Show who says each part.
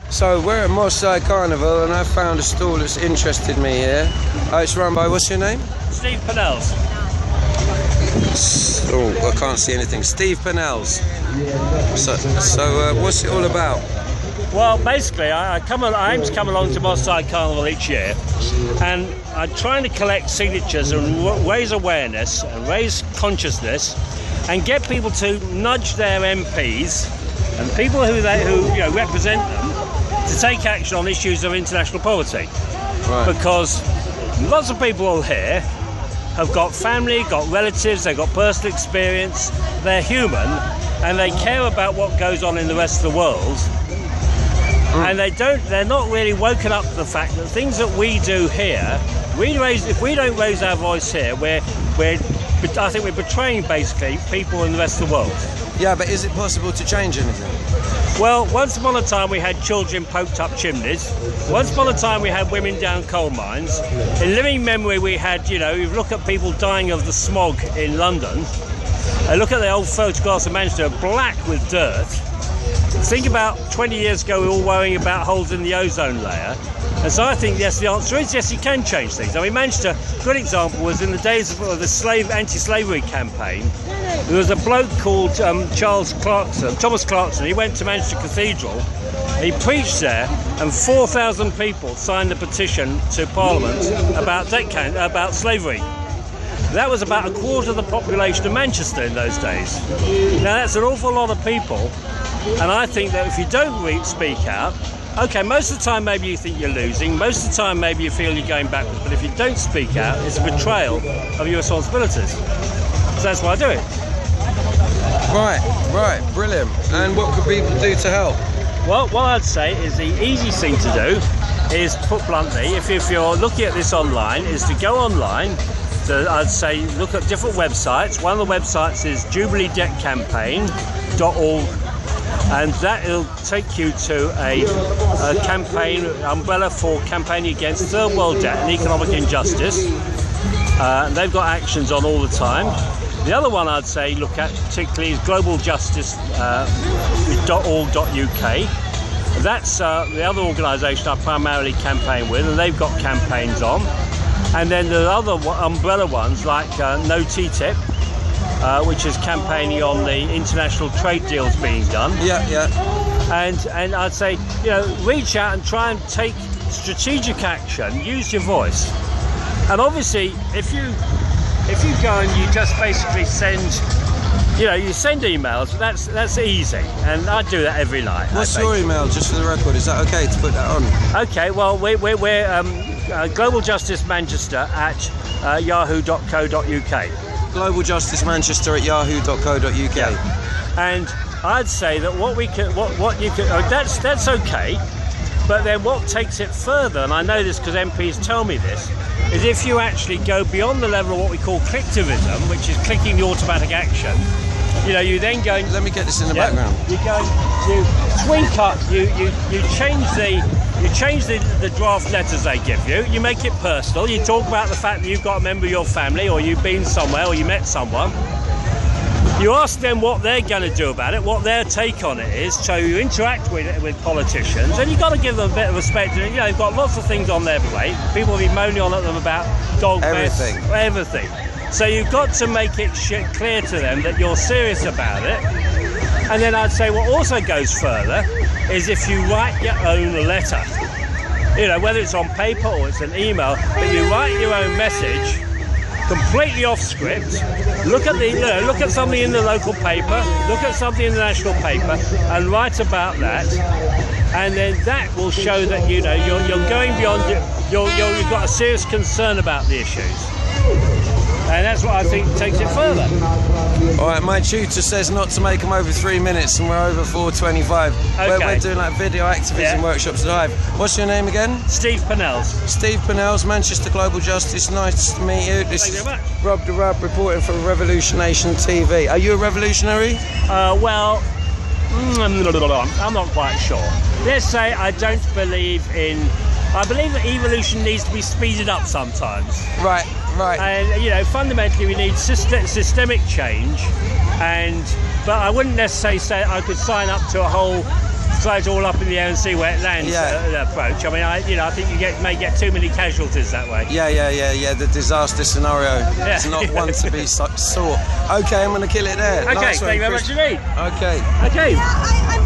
Speaker 1: So we're at Moss Side Carnival and I found a stall that's interested me here. It's run by, what's your name?
Speaker 2: Steve Pennells.
Speaker 1: Oh, I can't see anything. Steve Pennells. So what's it all about?
Speaker 2: Well, basically, I aim to come along to Moss Side Carnival each year, and I'm trying to collect signatures and raise awareness and raise consciousness, and get people to nudge their MPs and people who represent them to take action on issues of international poverty.
Speaker 1: Right.
Speaker 2: Because lots of people here have got family, got relatives, they've got personal experience, they're human, and they care about what goes on in the rest of the world. And they're not really woken up to the fact that things that we do here, if we don't raise our voice here, I think we're betraying basically people in the rest of the world.
Speaker 1: Yeah, but is it possible to change anything?
Speaker 2: Well, once upon a time we had children poked up chimneys. Once upon a time we had women down coal mines. In living memory we had, you look at people dying of the smog in London. Look at the old photographs of Manchester, black with dirt. Think about 20 years ago we were all worrying about holes in the ozone layer. And so I think, yes, the answer is yes, you can change things. I mean, Manchester, a good example was in the days of the anti-slavery campaign. There was a bloke called Thomas Clarkson. He went to Manchester Cathedral, he preached there, and 4,000 people signed a petition to Parliament about slavery. That was about a quarter of the population of Manchester in those days. Now that's an awful lot of people, and I think that if you don't speak out, okay, most of the time maybe you think you're losing, most of the time maybe you feel you're going backwards, but if you don't speak out, it's a betrayal of your responsibilities. So that's why I do it.
Speaker 1: Right, brilliant. And what could people do to help?
Speaker 2: Well, what I'd say is the easiest thing to do is, put bluntly, if you're looking at this online, is to go online. So I'd say look at different websites. One of the websites is jubileedebtcampaign.org, and that will take you to a campaign umbrella for campaigning against third world debt and economic injustice. They've got actions on all the time. The other one I'd say look at particularly is globaljustice.org.uk. That's the other organisation I primarily campaign with, and they've got campaigns on. And then there are other umbrella ones like No TTIP, which is campaigning on the international trade deals being done.
Speaker 1: Yeah.
Speaker 2: And I'd say, reach out and try and take strategic action. Use your voice. And obviously, if you go and you just basically send, you send emails, that's easy, and I do that every night.
Speaker 1: What's your email, just for the record? Is that okay to put that on?
Speaker 2: Okay, well, we're Global Justice Manchester at yahoo.co.uk.
Speaker 1: Global Justice Manchester at yahoo.co.uk.
Speaker 2: Yeah. And I'd say that that's okay, but then what takes it further, and I know this because MPs tell me this, is if you actually go beyond the level of what we call clicktivism, which is clicking the automatic action, you then go...
Speaker 1: Let me get this in the background.
Speaker 2: You tweak up, you change the draft letters they give you, you make it personal, you talk about the fact that you've got a member of your family, or you've been somewhere, or you met someone. You ask them what they're going to do about it, what their take on it is, so you interact with politicians, and you've got to give them a bit of respect. They've got lots of things on their plate. People will be moaning on at them about dog mess, everything. So you've got to make it clear to them that you're serious about it. And then I'd say what also goes further is if you write your own letter, whether it's on paper or it's an email, but you write your own message, completely off script. Look at something in the local paper, look at something in the national paper, and write about that. And then that will show that you're going beyond it. You've got a serious concern about the issues. And that's what I think takes it further.
Speaker 1: All right, my tutor says not to make them over 3 minutes, and we're over 4:25.
Speaker 2: Okay.
Speaker 1: We're doing like video activism workshops live. What's your name again?
Speaker 2: Steve Pennells.
Speaker 1: Steve Pennells, Manchester Global Justice. Nice to meet you. This is Rob the Rub reporting for Revolution Nation TV. Are you a revolutionary?
Speaker 2: Well, I'm not quite sure. Let's say I don't believe in... I believe that evolution needs to be speeded up sometimes.
Speaker 1: Right.
Speaker 2: And fundamentally we need systemic change. But I wouldn't necessarily say I could sign up to a whole flags all up in the air and see where it lands. Approach. I mean, I think you may get too many casualties that way.
Speaker 1: Yeah. The disaster scenario. Yeah. It's not one to be sought. Okay, I'm going to kill it there.
Speaker 2: Okay, thank you very much indeed.
Speaker 1: Okay.
Speaker 2: Okay.